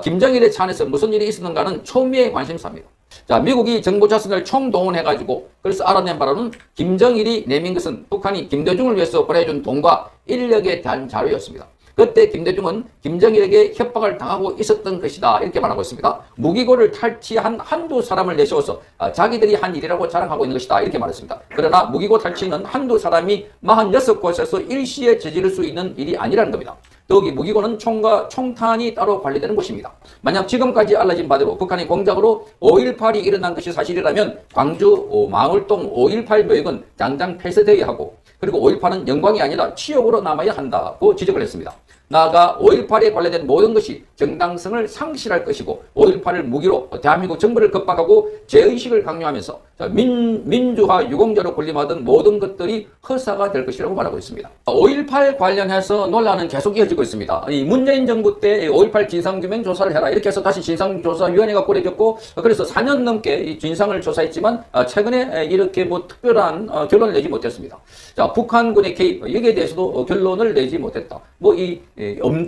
김정일의 차 안에서 무슨 일이 있었는가는 초미의 관심사입니다. 자, 미국이 정보 자산을 총동원해가지고 그래서 알아낸 바로는 김정일이 내민 것은 북한이 김대중을 위해서 보내준 돈과 인력에 대한 자료였습니다. 그때 김대중은 김정일에게 협박을 당하고 있었던 것이다 이렇게 말하고 있습니다. 무기고를 탈취한 한두 사람을 내세워서 자기들이 한 일이라고 자랑하고 있는 것이다 이렇게 말했습니다. 그러나 무기고 탈취는 한두 사람이 46곳에서 일시에 저지를 수 있는 일이 아니라는 겁니다. 더욱이 무기고는 총과 총탄이 따로 관리되는 곳입니다. 만약 지금까지 알려진 바대로 북한이 공작으로 5.18이 일어난 것이 사실이라면 광주 망울동 5.18 묘역은 당장 폐쇄되어야 하고 그리고 5.18은 영광이 아니라 치욕으로 남아야 한다고 지적을 했습니다. 나아가 5.18에 관련된 모든 것이 정당성을 상실할 것이고 5.18을 무기로 대한민국 정부를 겁박하고 죄의식을 강요하면서 민주화 유공자로 군림하던 모든 것들이 허사가 될 것이라고 말하고 있습니다. 5.18 관련해서 논란은 계속 이어지고 있습니다. 이 문재인 정부 때 5.18 진상규명 조사를 해라 이렇게 해서 다시 진상조사위원회가 꾸려졌고 그래서 4년 넘게 이 진상을 조사했지만 최근에 이렇게 뭐 특별한 결론을 내지 못했습니다. 자, 북한군의 개입 여기에 대해서도 결론을 내지 못했다.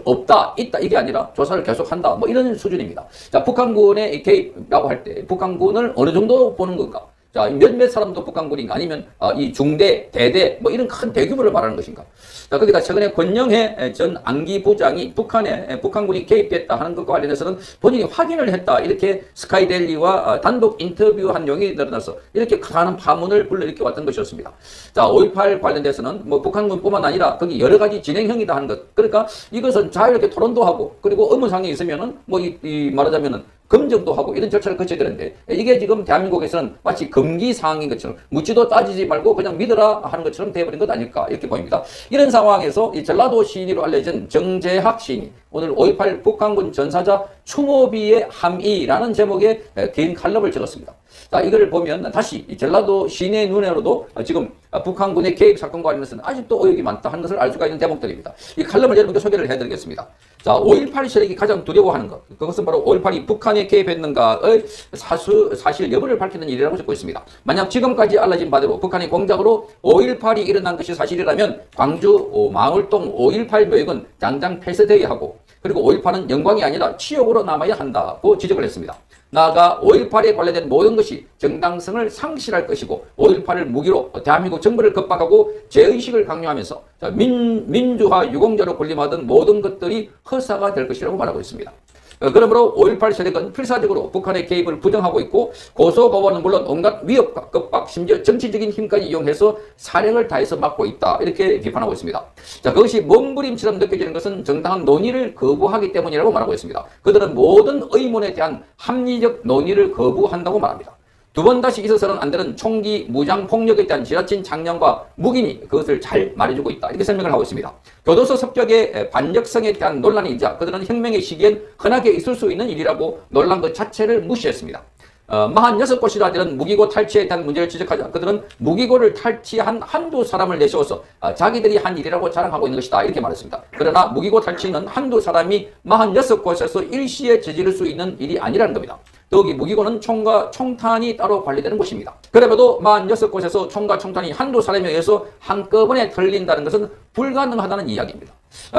없다, 있다 이게 아니라 조사를 계속한다 뭐 이런 수준입니다. 자, 북한군의 개입이라고 할 때 북한군을 어느 정도 보는 건가? 자, 몇몇 사람도 북한군인가 아니면 이 중대, 대대 뭐 이런 큰 대규모를 말하는 것인가? 자, 그러니까 최근에 권영해 전 안기부장이 북한군이 개입됐다 하는 것과 관련해서는 본인이 확인을 했다 이렇게 스카이데일리와 단독 인터뷰한 내용이 늘어나서 이렇게 많은 파문을 불러일으켜 왔던 것이었습니다. 자, 5.18 관련돼서는 뭐 북한군뿐만 아니라 거기 여러 가지 진행형이다 하는 것. 그러니까 이것은 자유롭게 토론도 하고 그리고 의문사항이 있으면은 뭐 말하자면은 검증도 하고 이런 절차를 거쳐야 되는데 이게 지금 대한민국에서는 마치 금기 사항인 것처럼 묻지도 따지지 말고 그냥 믿으라 하는 것처럼 되어버린 것 아닐까 이렇게 보입니다. 이런 상황에서 이 전라도 시인으로 알려진 정재학 시인이 오늘 5.18 북한군 전사자 추모비의 함의라는 제목의 개인 칼럼을 적었습니다. 자, 이걸 보면 다시 이 전라도 시인의 눈으로도 지금 북한군의 개입 사건과 관련해서는 아직도 의혹이 많다 하는 것을 알 수가 있는 대목들입니다. 이 칼럼을 여러분께 소개를 해드리겠습니다. 자, 5.18 세력이 가장 두려워하는 것, 그것은 바로 5.18이 북한에 개입했는가의 사실 여부를 밝히는 일이라고 적고 있습니다. 만약 지금까지 알려진 바대로 북한이 공작으로 5.18이 일어난 것이 사실이라면 광주 망울동 5.18 묘역은 당장 폐쇄되어야 하고 그리고 5.18은 영광이 아니라 치욕으로 남아야 한다고 지적을 했습니다. 나아가 5.18에 관련된 모든 것이 정당성을 상실할 것이고 5.18을 무기로 대한민국 정부를 겁박하고 죄의식을 강요하면서 민주화 유공자로 군림하던 모든 것들이 허사가 될 것이라고 말하고 있습니다. 그러므로 5.18 세력은 필사적으로 북한의 개입을 부정하고 있고 고소고발은 물론 온갖 위협과 겁박 심지어 정치적인 힘까지 이용해서 사력을 다해서 막고 있다 이렇게 비판하고 있습니다. 자, 그것이 몸부림처럼 느껴지는 것은 정당한 논의를 거부하기 때문이라고 말하고 있습니다. 그들은 모든 의문에 대한 합리적 논의를 거부한다고 말합니다. 두 번 다시 있어서는 안 되는 총기 무장 폭력에 대한 지나친 장량과 묵인이 그것을 잘 말해주고 있다 이렇게 설명을 하고 있습니다. 교도소 습격의 반역성에 대한 논란이자 그들은 혁명의 시기엔 흔하게 있을 수 있는 일이라고 논란 그 자체를 무시했습니다. 46곳이나 되는 무기고 탈취에 대한 문제를 지적하자 그들은 무기고를 탈취한 한두 사람을 내세워서 자기들이 한 일이라고 자랑하고 있는 것이다 이렇게 말했습니다. 그러나 무기고 탈취는 한두 사람이 46곳에서 일시에 저지를 수 있는 일이 아니라는 겁니다. 더욱이 무기고는 총과 총탄이 따로 관리되는 곳입니다. 그래도 46곳에서 총과 총탄이 한두 사람에 의해서 한꺼번에 털린다는 것은 불가능하다는 이야기입니다.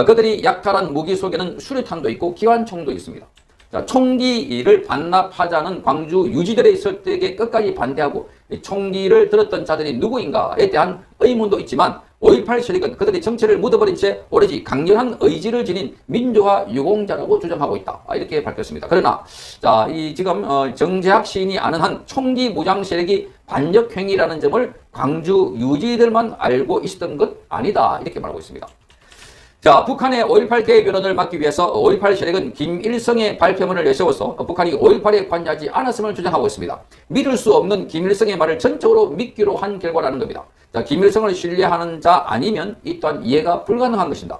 그들이 약탈한 무기 속에는 수류탄도 있고 기관총도 있습니다. 자, 총기를 반납하자는 광주 유지들의 설득에 끝까지 반대하고 총기를 들었던 자들이 누구인가에 대한 의문도 있지만 5.18 세력은 그들의 정체를 묻어버린 채 오로지 강렬한 의지를 지닌 민주화 유공자라고 주장하고 있다 이렇게 밝혔습니다. 그러나 자, 지금 정재학 시인이 아는 한 총기 무장 세력이 반역행위라는 점을 광주 유지들만 알고 있었던 것 아니다 이렇게 말하고 있습니다. 자, 북한의 5.18 개입 여론을 막기 위해서 5.18 세력은 김일성의 발표문을 내세워서 북한이 5.18에 관여하지 않았음을 주장하고 있습니다. 믿을 수 없는 김일성의 말을 전적으로 믿기로 한 결과라는 겁니다. 자, 김일성을 신뢰하는 자 아니면 이 또한 이해가 불가능한 것입니다.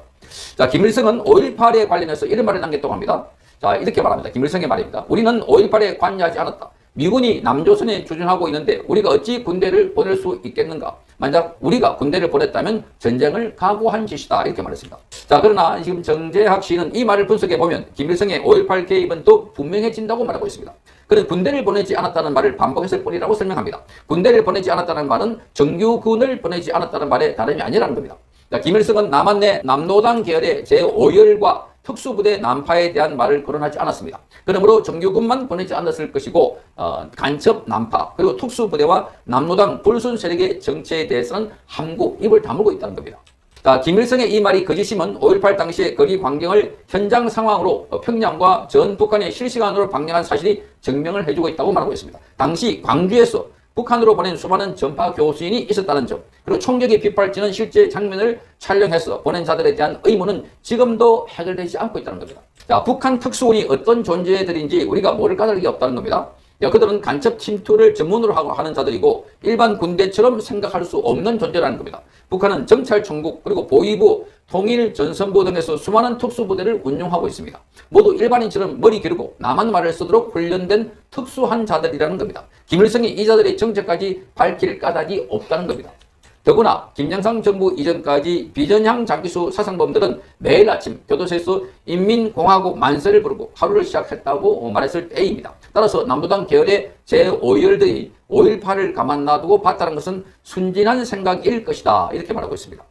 자, 김일성은 5.18에 관련해서 이런 말을 남겼다고 합니다. 자, 이렇게 말합니다. 김일성의 말입니다. 우리는 5.18에 관여하지 않았다. 미군이 남조선에 주둔하고 있는데 우리가 어찌 군대를 보낼 수 있겠는가? 만약 우리가 군대를 보냈다면 전쟁을 각오한 짓이다 이렇게 말했습니다. 자, 그러나 지금 정재학 씨는 이 말을 분석해 보면 김일성의 5.18 개입은 또 분명해진다고 말하고 있습니다. 그는 군대를 보내지 않았다는 말을 반복했을 뿐이라고 설명합니다. 군대를 보내지 않았다는 말은 정규군을 보내지 않았다는 말에 다름이 아니라는 겁니다. 자, 김일성은 남한내 남노당 계열의 제5열과 특수부대 난파에 대한 말을 거론하지 않았습니다. 그러므로 정규군만 보내지 않았을 것이고 간첩 난파 그리고 특수부대와 남로당 불순 세력의 정체에 대해서는 함구 입을 다물고 있다는 겁니다. 자, 김일성의 이 말이 거짓이면 5.18 당시의 거리 광경을 현장 상황으로 평양과 전 북한의 실시간으로 방영한 사실이 증명을 해주고 있다고 말하고 있습니다. 당시 광주에서 북한으로 보낸 수많은 전파 교수인이 있었다는 점, 그리고 총격이 빗발치는 실제 장면을 촬영해서 보낸 자들에 대한 의문은 지금도 해결되지 않고 있다는 겁니다. 자, 북한 특수군이 어떤 존재들인지 우리가 모를 까닭이 없다는 겁니다. 그들은 간첩 침투를 전문으로 하는 자들이고 일반 군대처럼 생각할 수 없는 존재라는 겁니다. 북한은 정찰총국 그리고 보위부, 통일전선부 등에서 수많은 특수부대를 운용하고 있습니다. 모두 일반인처럼 머리 기르고 남한 말을 쓰도록 훈련된 특수한 자들이라는 겁니다. 김일성이 이 자들의 정체까지 밝힐 까닭이 없다는 겁니다. 더구나 김영삼 정부 이전까지 비전향 장기수 사상범들은 매일 아침 교도소에서 인민공화국 만세를 부르고 하루를 시작했다고 말했을 때입니다. 따라서 남부당 계열의 제5열들이 5.18을 가만 놔두고 봤다는 것은 순진한 생각일 것이다 이렇게 말하고 있습니다.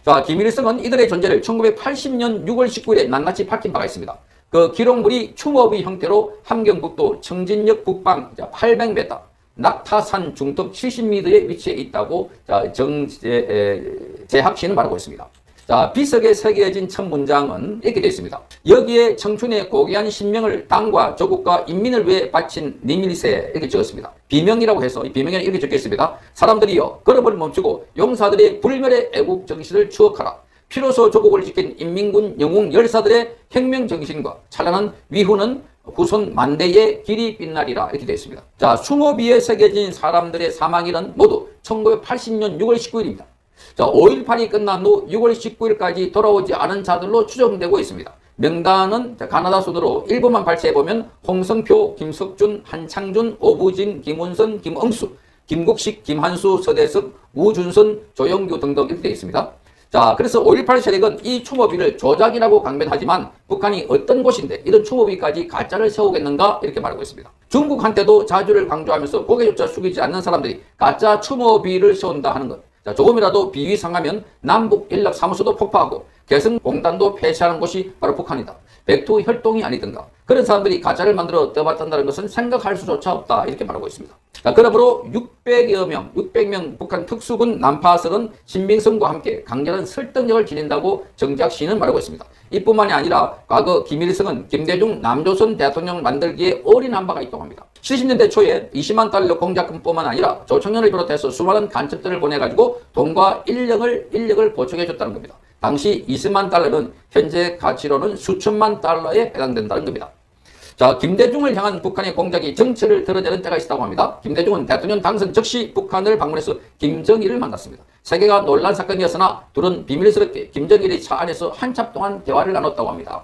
자, 김일성은 이들의 존재를 1980년 6월 19일에 낱낱이 밝힌 바가 있습니다. 그 기록물이 추모비 형태로 함경북도 청진역 북방 800m 낙타산 중턱 70m에 위치해 있다고 정재학 씨는 말하고 있습니다. 자, 비석에 새겨진 첫 문장은 이렇게 되어 있습니다. 여기에 청춘의 고귀한 신명을 당과 조국과 인민을 위해 바친 님일세 이렇게 적었습니다. 비명이라고 해서 이 비명에는 이렇게 적혀 있습니다. 사람들이여 걸음을 멈추고 용사들의 불멸의 애국 정신을 추억하라. 피로소 조국을 지킨 인민군 영웅 열사들의 혁명 정신과 찬란한 위후는 후손 만대의 길이 빛나리라 이렇게 되어 있습니다. 자, 수모비에 새겨진 사람들의 사망일은 모두 1980년 6월 19일입니다. 자, 5.18이 끝난 후 6월 19일까지 돌아오지 않은 자들로 추정되고 있습니다. 명단은 가나다 순으로 일본만 발췌해보면 홍성표, 김석준, 한창준, 오부진, 김운선, 김응수, 김국식, 김한수, 서대석, 우준선, 조영규 등등 이렇게 되어 있습니다. 자, 그래서 5.18 세력은 이 추모비를 조작이라고 강변하지만 북한이 어떤 곳인데 이런 추모비까지 가짜를 세우겠는가 이렇게 말하고 있습니다. 중국한테도 자주를 강조하면서 고개조차 숙이지 않는 사람들이 가짜 추모비를 세운다 하는 것. 자, 조금이라도 비위 상하면 남북 연락사무소도 폭파하고 개성공단도 폐쇄하는 곳이 바로 북한이다. 백두 혈동이 아니든가. 그런 사람들이 가짜를 만들어 떠받든다는 것은 생각할 수조차 없다 이렇게 말하고 있습니다. 자, 그러므로 600명 북한 특수군 난파설은 신빙성과 함께 강렬한 설득력을 지닌다고 정재학 씨는 말하고 있습니다. 이뿐만이 아니라 과거 김일성은 김대중 남조선 대통령 만들기에 올인한 바가 있다고 합니다. 70년대 초에 20만 달러 공작금뿐만 아니라 조청년을 비롯해서 수많은 간첩들을 보내가지고 돈과 인력을 보충해줬다는 겁니다. 당시 20만 달러는 현재 가치로는 수천만 달러에 해당된다는 겁니다. 자, 김대중을 향한 북한의 공작이 정체를 드러내는 때가 있다고 합니다. 김대중은 대통령 당선 즉시 북한을 방문해서 김정일을 만났습니다. 세계가 놀란 사건이었으나 둘은 비밀스럽게 김정일의 차 안에서 한참 동안 대화를 나눴다고 합니다.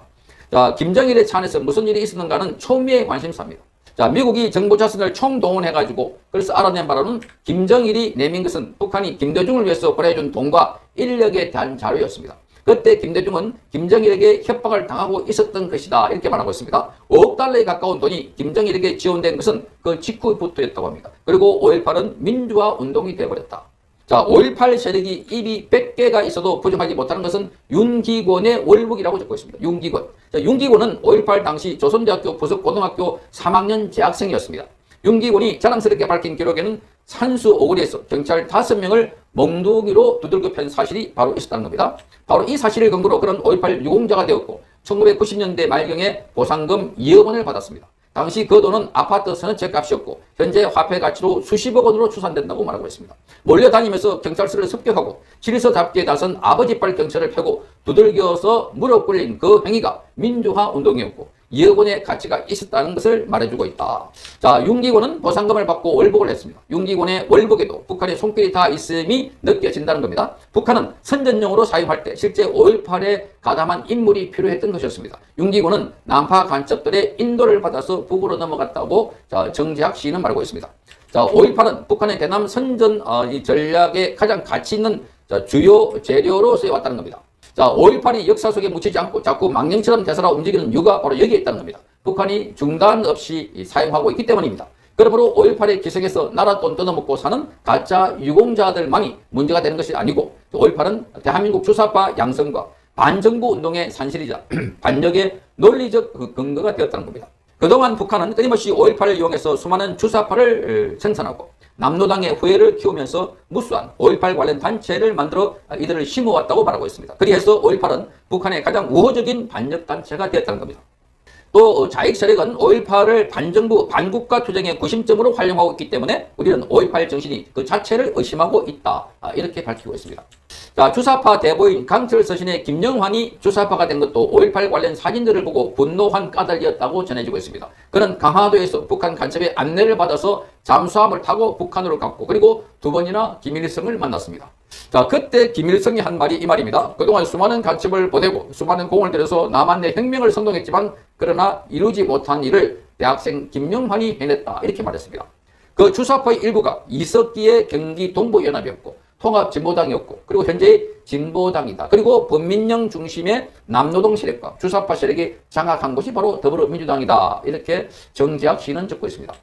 자, 김정일의 차 안에서 무슨 일이 있었는가는 초미의 관심사입니다. 자, 미국이 정보자산을 총동원해가지고 그래서 알아낸 바로는 김정일이 내민 것은 북한이 김대중을 위해서 보내준 돈과 인력에 대한 자료였습니다. 그때 김대중은 김정일에게 협박을 당하고 있었던 것이다 이렇게 말하고 있습니다. 5억 달러에 가까운 돈이 김정일에게 지원된 것은 그 직후부터였다고 합니다. 그리고 5.18은 민주화 운동이 되어버렸다. 자, 5.18 세력이 입이 100개가 있어도 부정하지 못하는 것은 윤기권의 월북이라고 적고 있습니다. 윤기권. 자, 윤기권은 5.18 당시 조선대학교 부석고등학교 3학년 재학생이었습니다. 윤기권이 자랑스럽게 밝힌 기록에는 산수 오거리에서 경찰 5명을 몽둥이로 두들겨 팬 사실이 바로 있었다는 겁니다. 바로 이 사실을 근거로 그런 5.18 유공자가 되었고 1990년대 말경에 보상금 2억 원을 받았습니다. 당시 그 돈은 아파트 서너채 값이었고 현재 화폐 가치로 수십억 원으로 추산된다고 말하고 있습니다. 몰려다니면서 경찰서를 습격하고 질서 잡기에 나선 아버지빨 경찰을 패고 두들겨서 무릎 꿇린 그 행위가 민주화 운동이었고 2억 원의 가치가 있었다는 것을 말해주고 있다. 자, 윤기권은 보상금을 받고 월북을 했습니다. 윤기권의 월북에도 북한의 손길이 다 있음이 느껴진다는 겁니다. 북한은 선전용으로 사용할 때 실제 5.18에 가담한 인물이 필요했던 것이었습니다. 윤기권은 난파 간첩들의 인도를 받아서 북으로 넘어갔다고 정재학 씨는 말하고 있습니다. 자, 5.18은 북한의 대남 선전 이 전략에 가장 가치 있는 주요 재료로 쓰여왔다는 겁니다. 자, 5.18이 역사 속에 묻히지 않고 자꾸 망령처럼 되살아 움직이는 이유가 바로 여기에 있다는 겁니다. 북한이 중단 없이 사용하고 있기 때문입니다. 그러므로 5.18의 기색에서 나라 돈 뜯어먹고 사는 가짜 유공자들만이 문제가 되는 것이 아니고 5.18은 대한민국 주사파 양성과 반정부 운동의 산실이자 반역의 논리적 근거가 되었다는 겁니다. 그동안 북한은 끊임없이 5.18을 이용해서 수많은 주사파를 생산하고 남노당의 후예를 키우면서 무수한 5.18 관련 단체를 만들어 이들을 심어왔다고 말하고 있습니다. 그리해서 5.18은 북한의 가장 우호적인 반역 단체가 되었다는 겁니다. 또 자익 세력은 5.18을 반정부, 반국가 투쟁의 구심점으로 활용하고 있기 때문에 우리는 5.18 정신이 그 자체를 의심하고 있다. 이렇게 밝히고 있습니다. 자, 주사파 대보인 강철 서신의 김영환이 주사파가 된 것도 5.18 관련 사진들을 보고 분노한 까닭이었다고 전해지고 있습니다. 그는 강화도에서 북한 간첩의 안내를 받아서 잠수함을 타고 북한으로 갔고 그리고 2번이나 김일성을 만났습니다. 자, 그때 김일성이 한 말이 이 말입니다. 그동안 수많은 간첩을 보내고 수많은 공을 들여서 남한의 혁명을 선동했지만 그러나 이루지 못한 일을 대학생 김영환이 해냈다. 이렇게 말했습니다. 그 주사파의 일부가 이석기의 경기 동부연합이었고 통합진보당이었고 그리고 현재 진보당이다. 그리고 범민령 중심의 남노동 세력과 주사파 세력이 장악한 곳이 바로 더불어민주당이다. 이렇게 정재학 시인은 적고 있습니다.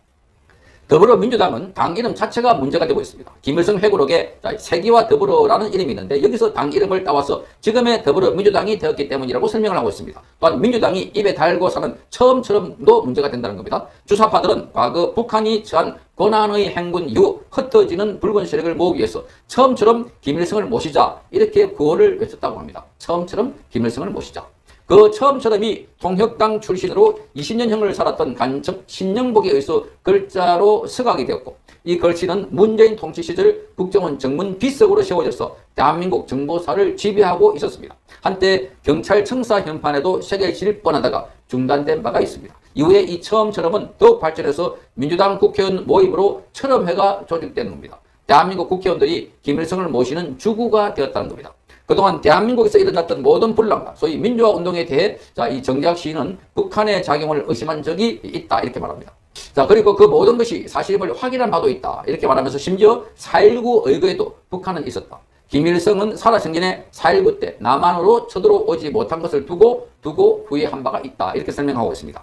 더불어민주당은 당 이름 자체가 문제가 되고 있습니다. 김일성 회고록에 세기와 더불어라는 이름이 있는데 여기서 당 이름을 따와서 지금의 더불어민주당이 되었기 때문이라고 설명을 하고 있습니다. 또한 민주당이 입에 달고 사는 처음처럼도 문제가 된다는 겁니다. 주사파들은 과거 북한이 처한 고난의 행군 이후 흩어지는 붉은 세력을 모으기 위해서 처음처럼 김일성을 모시자 이렇게 구호를 외쳤다고 합니다. 처음처럼 김일성을 모시자. 그 처음처럼이 통역당 출신으로 20년형을 살았던 간첩 신영복에 의해서 글자로 서각이 되었고 이 글씨는 문재인 통치 시절 국정원 정문 비석으로 세워져서 대한민국 정보사를 지배하고 있었습니다. 한때 경찰 청사 현판에도 새겨질 뻔하다가 중단된 바가 있습니다. 이후에 이 처음처럼은 더욱 발전해서 민주당 국회의원 모임으로 철험회가 조직된 겁니다. 대한민국 국회의원들이 김일성을 모시는 주구가 되었다는 겁니다. 그동안 대한민국에서 일어났던 모든 분란과 소위 민주화 운동에 대해 이 정재학 시인은 북한의 작용을 의심한 적이 있다 이렇게 말합니다. 자, 그리고 그 모든 것이 사실임을 확인한 바도 있다 이렇게 말하면서 심지어 4.19 의거에도 북한은 있었다. 김일성은 살아생전에 4.19 때 남한으로 쳐들어오지 못한 것을 두고 후회한 바가 있다 이렇게 설명하고 있습니다.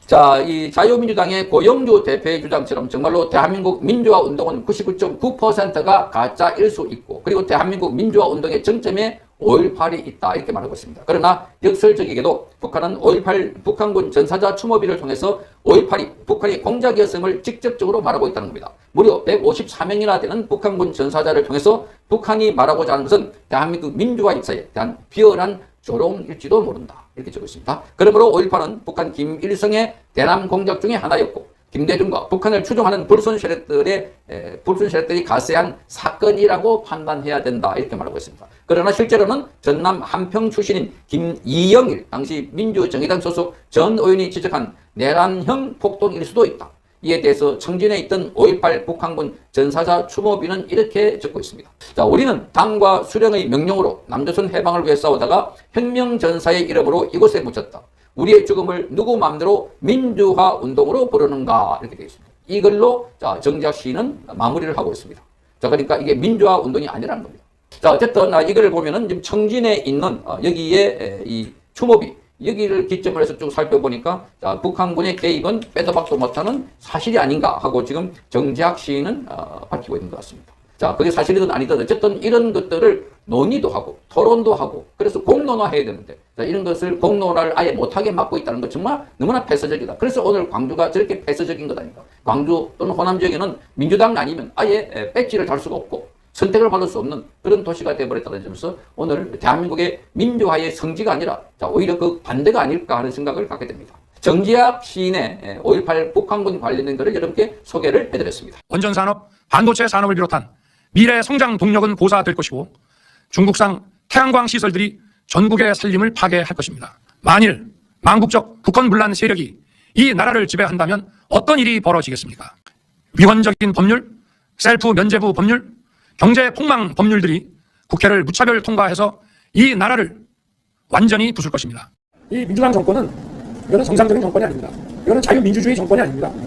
자, 이 자유민주당의 고영주 대표의 주장처럼 정말로 대한민국 민주화 운동은 99.9%가 가짜일 수 있고 그리고 대한민국 민주화 운동의 정점에 5.18이 있다 이렇게 말하고 있습니다. 그러나 역설적이게도 북한은 5.18 북한군 전사자 추모비를 통해서 5.18이 북한의 공작이었음을 직접적으로 말하고 있다는 겁니다. 무려 154명이나 되는 북한군 전사자를 통해서 북한이 말하고자 하는 것은 대한민국 민주화 역사에 대한 비열한 조롱일지도 모른다. 이렇게 적고 있습니다. 그러므로 5.18은 북한 김일성의 대남 공작 중에 하나였고 김대중과 북한을 추종하는 불순 세력들이 가세한 사건이라고 판단해야 된다. 이렇게 말하고 있습니다. 그러나 실제로는 전남 한평 출신인 김이영일 당시 민주정의당 소속 전 의원이 지적한 내란형 폭동일 수도 있다. 이에 대해서 청진에 있던 5.18 북한군 전사자 추모비는 이렇게 적고 있습니다. 자, 우리는 당과 수령의 명령으로 남조선 해방을 위해 싸우다가 혁명전사의 이름으로 이곳에 묻혔다. 우리의 죽음을 누구 마음대로 민주화 운동으로 부르는가 이렇게 되어 있습니다. 이 글로 정재학 시인은 마무리를 하고 있습니다. 자, 그러니까 이게 민주화 운동이 아니라는 겁니다. 자, 어쨌든 이 글을 보면은 지금 청진에 있는 여기에 이 추모비 여기를 기점으로 해서 쭉 살펴보니까 북한군의 개입은 빼도 박도 못하는 사실이 아닌가 하고 지금 정재학 시인은 밝히고 있는 것 같습니다. 자, 그게 사실이든 아니든 어쨌든 이런 것들을 논의도 하고 토론도 하고 그래서 공론화해야 되는데 이런 것을 공론화를 아예 못하게 막고 있다는 것 정말 너무나 폐쇄적이다. 그래서 오늘 광주가 저렇게 폐쇄적인 것 아닌가. 광주 또는 호남 지역에는 민주당 아니면 아예 배지를 달 수가 없고 선택을 받을 수 없는 그런 도시가 되어버렸다는 점에서 오늘 대한민국의 민주화의 성지가 아니라 오히려 그 반대가 아닐까 하는 생각을 갖게 됩니다. 정재학 시인의 5.18 북한군 관련된 것을 여러분께 소개를 해드렸습니다. 원전산업, 반도체 산업을 비롯한 미래 성장 동력은 고사될 것이고 중국산 태양광 시설들이 전국의 살림을 파괴할 것입니다. 만일 망국적 북한 분란 세력이 이 나라를 지배한다면 어떤 일이 벌어지겠습니까? 위헌적인 법률, 셀프 면죄부 법률, 경제 폭망 법률들이 국회를 무차별 통과해서 이 나라를 완전히 부술 것입니다. 이 민주당 정권은 이거는 정상적인 정권이 아닙니다. 이거는 자유민주주의 정권이 아닙니다.